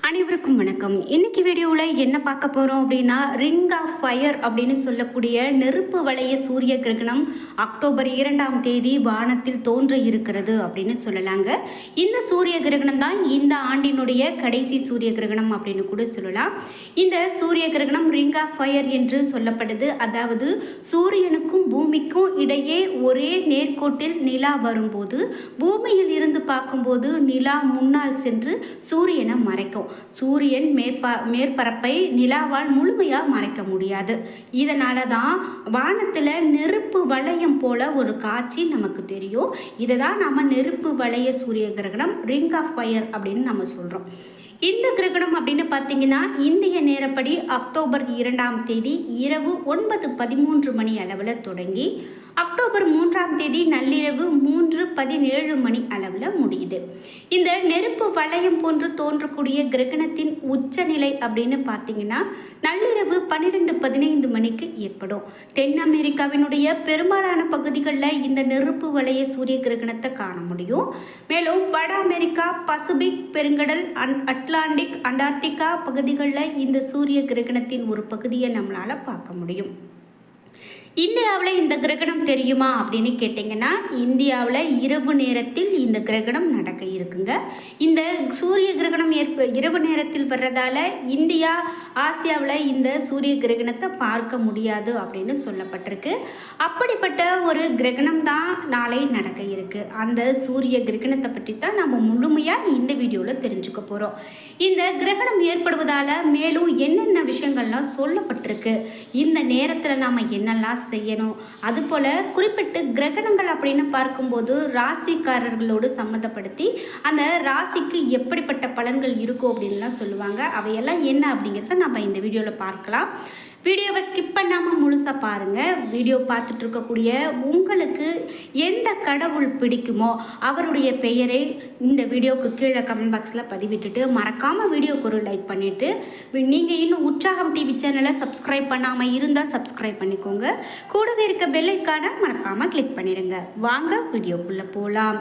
அனைவருக்கும் வணக்கம். இன்னைக்கு வீடியோவில் என்ன பார்க்க போகிறோம் அப்படின்னா, ரிங் ஆஃப் ஃபயர் அப்படின்னு சொல்லக்கூடிய நெருப்பு வளைய சூரிய கிரகணம் அக்டோபர் 2ஆம் தேதி வானத்தில் தோன்ற இருக்கிறது அப்படின்னு சொல்லலாங்க. இந்த சூரிய கிரகணம் தான் இந்த ஆண்டினுடைய கடைசி சூரிய கிரகணம் அப்படின்னு கூட சொல்லலாம். இந்த சூரிய கிரகணம் ரிங் ஆஃப் ஃபயர் என்று சொல்லப்படுது. அதாவது சூரியனுக்கும் பூமிக்கும் இடையே ஒரே நேர்கோட்டில் நிலா வரும்போது பூமியில் இருந்து பார்க்கும்போது நிலா முன்னால் சென்று சூரியனை மறைக்கும். சூரியன் மேற்பரப்பை நிலாவால் முழுமையாக மறைக்க முடியாது. இதனால தான் வானத்தில் நெருப்பு வளையம் போல ஒரு காட்சி நமக்கு தெரியும். இதை தான் நம்ம நெருப்பு வளைய சூரிய கிரகணம் ரிங் ஆஃப் ஃபயர் அப்படின்னு நம்ம சொல்கிறோம். இந்த கிரகணம் அப்படின்னு பார்த்தீங்கன்னா இந்திய நேரப்படி அக்டோபர் 2ஆம் தேதி இரவு 9:13 மணி அளவில் தொடங்கி அக்டோபர் 3ஆம் தேதி நள்ளிரவு 3:17 மணி அளவில் முடியுது. இந்த நெருப்பு வளையம் போன்று தோன்றக்கூடிய கிரகணத்தின் உச்சநிலை அப்படின்னு பார்த்தீங்கன்னா நள்ளிரவு 12:15 மணிக்கு ஏற்படும். தென் அமெரிக்காவினுடைய பெரும்பாலான பகுதிகளில் இந்த நெருப்பு வளைய சூரிய கிரகணத்தை காண முடியும். மேலும் வட அமெரிக்கா, பசிபிக் பெருங்கடல், அட்லாண்டிக், அண்டார்டிகா பகுதிகளில் இந்த சூரிய கிரகணத்தின் ஒரு பகுதியை நம்மளால் பார்க்க முடியும். இந்தியாவில் இந்த கிரகணம் தெரியுமா அப்படின்னு கேட்டிங்கன்னா, இந்தியாவில் இரவு நேரத்தில் இந்த கிரகணம் நடக்க இருக்குங்க. இந்த சூரிய கிரகணம் இரவு நேரத்தில் வர்றதால இந்தியா, ஆசியாவில் இந்த சூரிய கிரகணத்தை பார்க்க முடியாது அப்படின்னு சொல்லப்பட்டிருக்கு. அப்படிப்பட்ட ஒரு கிரகணம் தான் நாளை நடக்க இருக்கு. அந்த சூரிய கிரகணத்தை பற்றி தான் நம்ம முழுமையாக இந்த வீடியோவில் தெரிஞ்சுக்க போகிறோம். இந்த கிரகணம் ஏற்படுவதால் மேலும் என்னென்ன விஷயங்கள்லாம் சொல்லப்பட்டிருக்கு, இந்த நேரத்தில் நாம் என்னெல்லாம் செய்யணும், அதுபோல் குறிப்பிட்டு கிரகணங்கள் அப்படின்னு பார்க்கும்போது ராசிக்காரர்களோடு சம்மந்தப்படுத்தி அந்த ராசிக்கு எப்படிப்பட்ட பலன்கள் இருக்கும் அப்படின்லாம் சொல்லுவாங்க. அவையெல்லாம் என்ன அப்படிங்கிறத நம்ம இந்த வீடியோவில் பார்க்கலாம். வீடியோவை ஸ்கிப் பண்ணாமல் முழுசாக பாருங்கள். வீடியோ பார்த்துட்டு இருக்கக்கூடிய உங்களுக்கு எந்த கடவுள் பிடிக்குமோ அவருடைய பெயரை இந்த வீடியோவுக்கு கீழே கமெண்ட் பாக்ஸில் பதிவிட்டுட்டு மறக்காமல் வீடியோக்கு ஒரு லைக் பண்ணிவிட்டு, நீங்கள் இன்னும் உற்சாகம் டிவி சேனலை சப்ஸ்கிரைப் பண்ணாமல் இருந்தால் சப்ஸ்கிரைப் பண்ணிக்கோங்க. கூடவே இருக்க பெல் ஐகானை மறக்காமல் கிளிக் பண்ணிடுங்க. வாங்க வீடியோக்குள்ளே போகலாம்.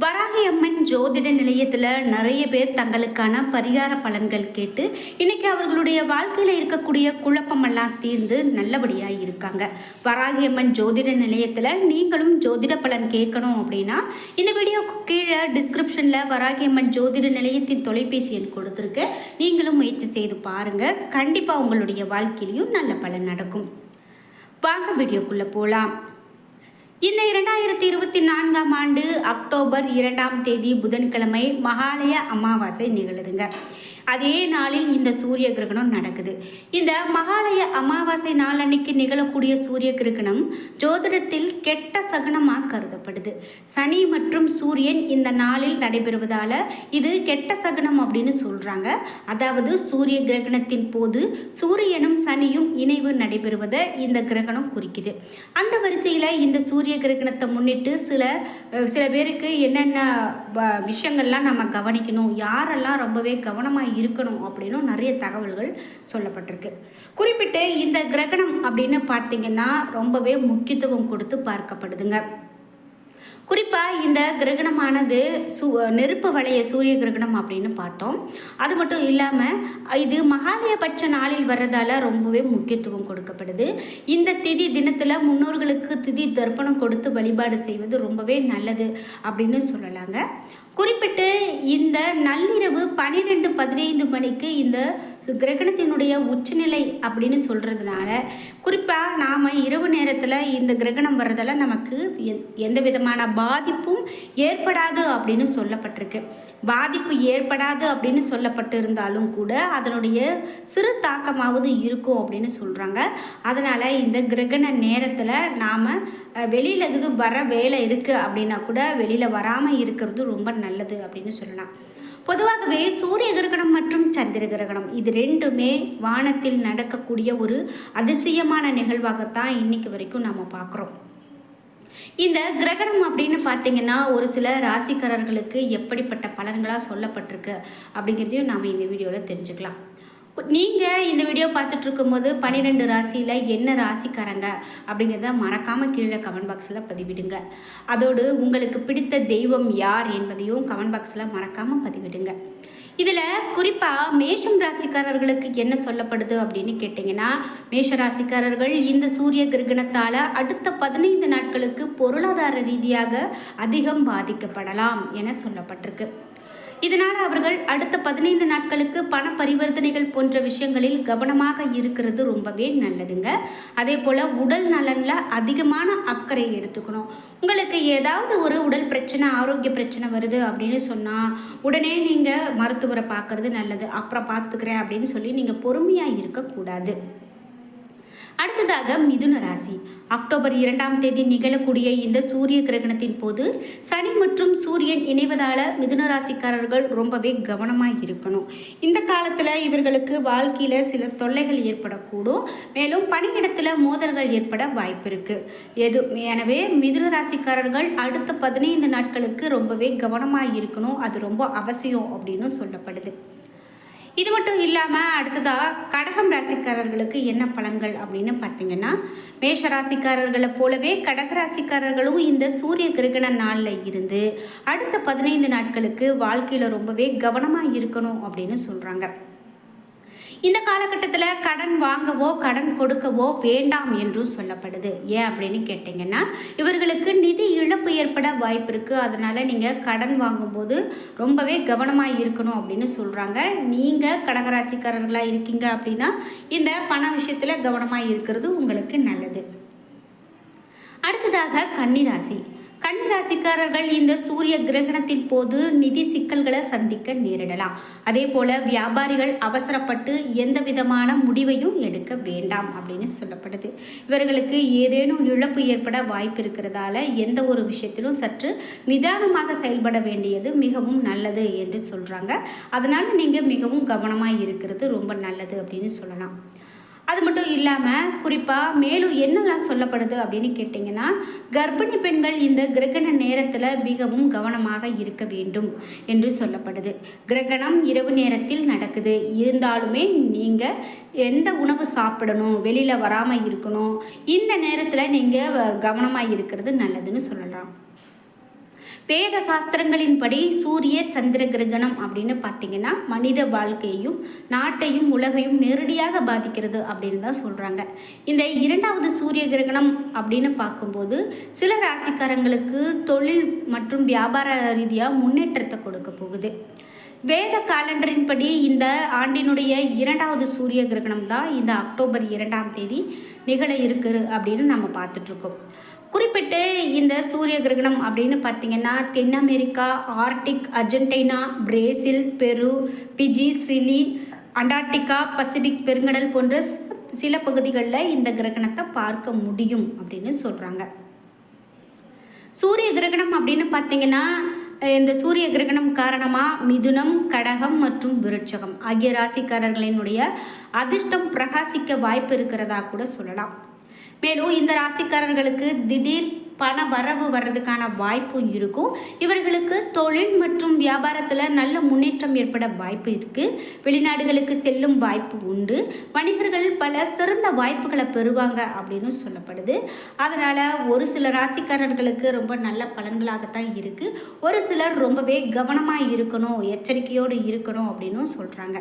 வராகி அம்மன் ஜோதிட நிலையத்தில் நிறைய பேர் தங்களுக்கான பரிகார பலன்கள் கேட்டு இன்றைக்கி அவர்களுடைய வாழ்க்கையில் இருக்கக்கூடிய குழப்பமெல்லாம் தீர்ந்து நல்லபடியாக இருக்காங்க. வராகி அம்மன் ஜோதிட நிலையத்தில் நீங்களும் ஜோதிட பலன் கேட்கணும் அப்படின்னா இந்த வீடியோக்கு கீழே டிஸ்கிரிப்ஷனில் வராகி அம்மன் ஜோதிட நிலையத்தின் தொலைபேசி எண் கொடுத்துருக்கு. நீங்களும் முயற்சி செய்து பாருங்கள். கண்டிப்பாக உங்களுடைய வாழ்க்கையிலையும் நல்ல பலன் நடக்கும். வாங்க வீடியோக்குள்ளே போகலாம். இந்த 2024ஆம் ஆண்டு அக்டோபர் 2ஆம் தேதி புதன்கிழமை மகாலய அமாவாசை நிகழுதுங்க. அதே நாளில் இந்த சூரிய கிரகணம் நடக்குது. இந்த மகாலய அமாவாசை நாள் அன்னைக்கு நிகழக்கூடிய சூரிய கிரகணம் ஜோதிடத்தில் கெட்ட சகுனமாக கருதப்படுது. சனி மற்றும் சூரியன் இந்த நாளில் நடைபெறுவதால் இது கெட்ட சகுனம் அப்படின்னு சொல்கிறாங்க. அதாவது சூரிய கிரகணத்தின் போது சூரியனும் சனியும் இணைவு நடைபெறுவதை இந்த கிரகணம் குறிக்குது. அந்த வரிசையில் இந்த சூரிய கிரகணத்தை முன்னிட்டு சில பேருக்கு என்னென்ன விஷயங்கள்லாம் நம்ம கவனிக்கணும், யாரெல்லாம் ரொம்பவே கவனமாக இருக்கணும் அப்படின்னு நிறைய தகவல்கள் சொல்லப்பட்டிருக்கு. குறிப்பிட்டு இந்த கிரகணம் அப்படின்னு பார்த்தீங்கன்னா ரொம்பவே முக்கியத்துவம் கொடுத்து பார்க்கப்படுதுங்க. குறிப்பாக இந்த கிரகணமானது நெருப்பு வளைய சூரிய கிரகணம் அப்படின்னு பார்த்தோம். அது மட்டும் இல்லாமல் இது மகாலயபட்ச நாளில் வர்றதால ரொம்பவே முக்கியத்துவம் கொடுக்கப்படுது. இந்த தினத்தில் முன்னோர்களுக்கு திதி தர்ப்பணம் கொடுத்து வழிபாடு செய்வது ரொம்பவே நல்லது அப்படின்னு சொல்லலாங்க. குறிப்பிட்டு இந்த நள்ளிரவு 12:15 மணிக்கு இந்த கிரகணத்தினுடைய உச்சநிலை அப்படின்னு சொல்கிறதுனால குறிப்பாக நாம் இரவு நேரத்தில் இந்த கிரகணம் வர்றதால நமக்கு எந்த விதமான பாதிப்பும் ஏற்படாது அப்படின்னு சொல்லப்பட்டிருக்கு. பாதிப்பு ஏற்படாது அப்படின்னு சொல்லப்பட்டு இருந்தாலும் கூட அதனுடைய சிறு தாக்கமாவது இருக்கும் அப்படின்னு சொல்கிறாங்க. அதனால் இந்த கிரகண நேரத்தில் நாம் வெளியில் இது வர வேலை இருக்குது அப்படின்னா கூட வெளியில் வராமல் இருக்கிறது ரொம்ப நல்லது அப்படின்னு சொல்லலாம். பொதுவாகவே சூரிய கிரகணம் மற்றும் சந்திர கிரகணம் இது ரெண்டுமே வானத்தில் நடக்கக்கூடிய ஒரு அதிசயமான நிகழ்வாகத்தான் இன்னைக்கு வரைக்கும் நம்ம பார்க்குறோம். இந்த கிரகணம் அப்படின்னு பார்த்தீங்கன்னா ஒரு சில ராசிக்காரர்களுக்கு எப்படிப்பட்ட பலன்களாக சொல்லப்பட்டிருக்கு அப்படிங்கிறதையும் நாம் இந்த வீடியோவில் தெரிஞ்சுக்கலாம். நீங்கள் இந்த வீடியோ பார்த்துட்டு இருக்கும்போது 12 ராசியில் என்ன ராசிக்காரங்க அப்படிங்கிறத மறக்காமல் கீழே கமெண்ட் பாக்ஸில் பதிவிடுங்க. அதோடு உங்களுக்கு பிடித்த தெய்வம் யார் என்பதையும் கமெண்ட் பாக்ஸில் மறக்காமல் பதிவிடுங்க. இதில் குறிப்பாக மேஷம் ராசிக்காரர்களுக்கு என்ன சொல்லப்படுது அப்படின்னு கேட்டிங்கன்னா, மேஷ ராசிக்காரர்கள் இந்த சூரிய கிரகணத்தால் அடுத்த 15 நாட்களுக்கு பொருளாதார ரீதியாக அதிகம் பாதிக்கப்படலாம் என சொல்லப்பட்டிருக்கு. இதனால் அவர்கள் அடுத்த 15 நாட்களுக்கு பண பரிவர்த்தனைகள் போன்ற விஷயங்களில் கவனமாக இருக்கிறது ரொம்பவே நல்லதுங்க. அதே போல் உடல் நலனில் அதிகமான அக்கறை எடுத்துக்கணும். உங்களுக்கு ஏதாவது ஒரு உடல் பிரச்சனை, ஆரோக்கிய பிரச்சனை வருது அப்படின்னு சொன்னால் உடனே நீங்கள் மருத்துவரை பார்க்குறது நல்லது. அப்புறம் பார்த்துக்கிறேன் அப்படின்னு சொல்லி நீங்கள் பொறுமையாக இருக்கக்கூடாது. அடுத்ததாக மிதுன ராசி. அக்டோபர் 2ஆம் தேதி நிகழக்கூடிய இந்த சூரிய கிரகணத்தின் போது சனி மற்றும் சூரியன் இணைவதால் மிதுன ராசிக்காரர்கள் ரொம்பவே கவனமாக இருக்கணும். இந்த காலத்தில் இவர்களுக்கு வாழ்க்கையில் சில தொல்லைகள் ஏற்படக்கூடும். மேலும் பணியிடத்தில் மோதல்கள் ஏற்பட வாய்ப்பு இருக்குது. எனவே மிதுன ராசிக்காரர்கள் அடுத்த 15 நாட்களுக்கு ரொம்பவே கவனமாக இருக்கணும். அது ரொம்ப அவசியம் அப்படின்னு சொல்லப்படுது. இது மட்டும் இல்லாமல் அடுத்ததாக கடகம் ராசிக்காரர்களுக்கு என்ன பலன்கள் அப்படின்னு பார்த்தீங்கன்னா, மேஷ ராசிக்காரர்களை போலவே கடக ராசிக்காரர்களும் இந்த சூரிய கிரகண நாளில் இருந்து அடுத்த 15 நாட்களுக்கு வாழ்க்கையில் ரொம்பவே கவனமாக இருக்கணும் அப்படின்னு சொல்கிறாங்க. இந்த காலகட்டத்தில் கடன் வாங்கவோ கடன் கொடுக்கவோ வேண்டாம் என்றும் சொல்லப்படுது. ஏன் அப்படின்னு கேட்டிங்கன்னா, இவர்களுக்கு நிதி இழப்பு ஏற்பட வாய்ப்பு இருக்குது. அதனால் நீங்கள் கடன் வாங்கும்போது ரொம்பவே கவனமாக இருக்கணும் அப்படின்னு சொல்கிறாங்க. நீங்கள் கடகராசிக்காரர்களாக இருக்கீங்க அப்படின்னா இந்த பண விஷயத்தில் கவனமாக இருக்கிறது உங்களுக்கு நல்லது. அடுத்ததாக கன்னிராசி. கன்னிராசிக்காரர்கள் இந்த சூரிய கிரகணத்தின் போது நிதி சிக்கல்களை சந்திக்க நேரிடலாம். அதே போல வியாபாரிகள் அவசரப்பட்டு எந்த விதமான முடிவையும் எடுக்க வேண்டாம் அப்படின்னு சொல்லப்படுது. இவர்களுக்கு ஏதேனும் இழப்பு ஏற்பட வாய்ப்பு இருக்கிறதால எந்த ஒரு விஷயத்திலும் சற்று நிதானமாக செயல்பட வேண்டியது மிகவும் நல்லது என்று சொல்றாங்க. அதனால நீங்க மிகவும் கவனமாக இருக்கிறது ரொம்ப நல்லது அப்படின்னு சொல்லலாம். அது மட்டும் இல்லாமல் குறிப்பாக மேலும் என்னெல்லாம் சொல்லப்படுது அப்படின்னு கேட்டிங்கன்னா, கர்ப்பிணி பெண்கள் இந்த கிரகண நேரத்தில் மிகவும் கவனமாக இருக்க வேண்டும் என்று சொல்லப்படுது. கிரகணம் இரவு நேரத்தில் நடக்குது. இருந்தாலுமே நீங்கள் எந்த உணவு சாப்பிடணும், வெளியில் வராமல் இருக்கணும். இந்த நேரத்தில் நீங்கள் கவனமாக இருக்கிறது நல்லதுன்னு சொல்லலாம். வேத சாஸ்திரங்களின்படி சூரிய சந்திர கிரகணம் அப்படின்னு பார்த்தீங்கன்னா மனித வாழ்க்கையையும் நாட்டையும் உலகையும் நேரடியாக பாதிக்கிறது அப்படின்னு தான் சொல்கிறாங்க. இந்த 2வது சூரிய கிரகணம் அப்படின்னு பார்க்கும்போது சில ராசிக்காரங்களுக்கு தொழில் மற்றும் வியாபார ரீதியாக முன்னேற்றத்தை கொடுக்க போகுது. வேத காலண்டரின்படி இந்த ஆண்டினுடைய 2வது சூரிய கிரகணம் தான் இந்த அக்டோபர் 2ஆம் தேதி நிகழ இருக்குது அப்படின்னு நம்ம பார்த்துட்ருக்கோம். குறிப்பிட்டு இந்த சூரிய கிரகணம் அப்படின்னு பார்த்தீங்கன்னா தென் அமெரிக்கா, ஆர்டிக், அர்ஜென்டினா, பிரேசில், பெரு, பிஜி, சிலி, அண்டார்டிகா, பசிபிக் பெருங்கடல் போன்ற சில பகுதிகளில் இந்த கிரகணத்தை பார்க்க முடியும் அப்படின்னு சொல்கிறாங்க. சூரிய கிரகணம் அப்படின்னு பார்த்தீங்கன்னா இந்த சூரிய கிரகணம் காரணமாக மிதுனம், கடகம் மற்றும் விருட்சகம் ஆகிய ராசிக்காரர்களினுடைய அதிர்ஷ்டம் பிரகாசிக்க வாய்ப்பு இருக்கிறதா கூட சொல்லலாம். மேலும் இந்த ராசிக்காரர்களுக்கு திடீர் பண வரவு வர்றதுக்கான வாய்ப்பும் இருக்கும். இவர்களுக்கு தொழில் மற்றும் வியாபாரத்தில் நல்ல முன்னேற்றம் ஏற்பட வாய்ப்பு இருக்குது. வெளிநாடுகளுக்கு செல்லும் வாய்ப்பு உண்டு. வணிகர்கள் பல சிறந்த வாய்ப்புகளை பெறுவாங்க அப்படின்னு சொல்லப்படுது. அதனால் ஒரு சில ராசிக்காரர்களுக்கு ரொம்ப நல்ல பலன்களாகத்தான் இருக்குது. ஒரு சிலர் ரொம்பவே கவனமாக இருக்கணும், எச்சரிக்கையோடு இருக்கணும் அப்படின்னு சொல்கிறாங்க.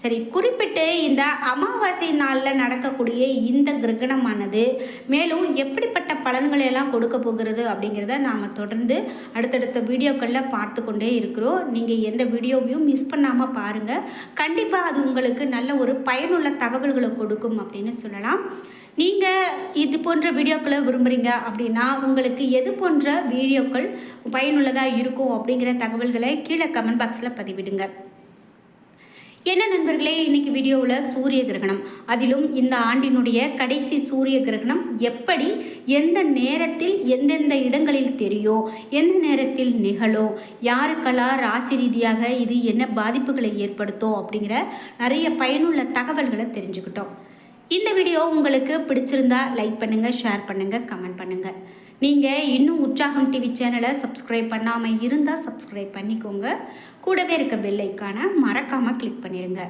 சரி, குறிப்பிட்டு இந்த அமாவாசை நாளில் நடக்கக்கூடிய இந்த கிரகணமானது மேலும் எப்படிப்பட்ட பலன்களை எல்லாம் கொடுக்க போகிறது அப்படிங்கிறத நாம் தொடர்ந்து அடுத்தடுத்த வீடியோக்களில் பார்த்து கொண்டே இருக்கிறோம். நீங்கள் எந்த வீடியோவையும் மிஸ் பண்ணாமல் பாருங்கள். கண்டிப்பாக அது உங்களுக்கு நல்ல ஒரு பயனுள்ள தகவல்களை கொடுக்கும் அப்படின்னு சொல்லலாம். நீங்கள் இது போன்ற வீடியோக்களை விரும்புகிறீங்க அப்படின்னா உங்களுக்கு எது போன்ற வீடியோக்கள் பயனுள்ளதாக இருக்கும் அப்படிங்கிற தகவல்களை கீழே கமெண்ட் பாக்ஸில் பதிவிடுங்க. என்ன நண்பர்களே, இன்னைக்கு வீடியோவில் சூரிய கிரகணம், அதிலும் இந்த ஆண்டினுடைய கடைசி சூரிய கிரகணம் எப்படி எந்த நேரத்தில் எந்தெந்த இடங்களில் தெரியும், எந்த நேரத்தில் நிகழும், யாருக்கெல்லாம் ராசி ரீதியாக இது என்ன பாதிப்புகளை ஏற்படுத்தும் அப்படிங்கிற நிறைய பயனுள்ள தகவல்களை தெரிஞ்சுக்கிட்டோம். இந்த வீடியோ உங்களுக்கு பிடிச்சிருந்தா லைக் பண்ணுங்கள், ஷேர் பண்ணுங்கள், கமெண்ட் பண்ணுங்கள். நீங்கள் இன்னும் உற்சாகம் டிவி சேனலை சப்ஸ்கிரைப் பண்ணாமல் இருந்தால் சப்ஸ்கிரைப் பண்ணிக்கோங்க. கூடவே இருக்க பெல் ஐக்கானை மறக்காமல் கிளிக் பண்ணிடுங்க.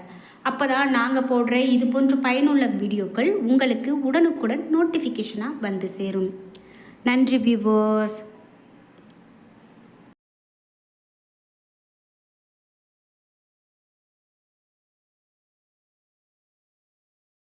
அப்போ தான் நாங்கள் போடுற இது போன்ற பயனுள்ள வீடியோக்கள் உங்களுக்கு உடனுக்குடன் நோட்டிஃபிகேஷனாக வந்து சேரும். நன்றி வியூவர்ஸ்.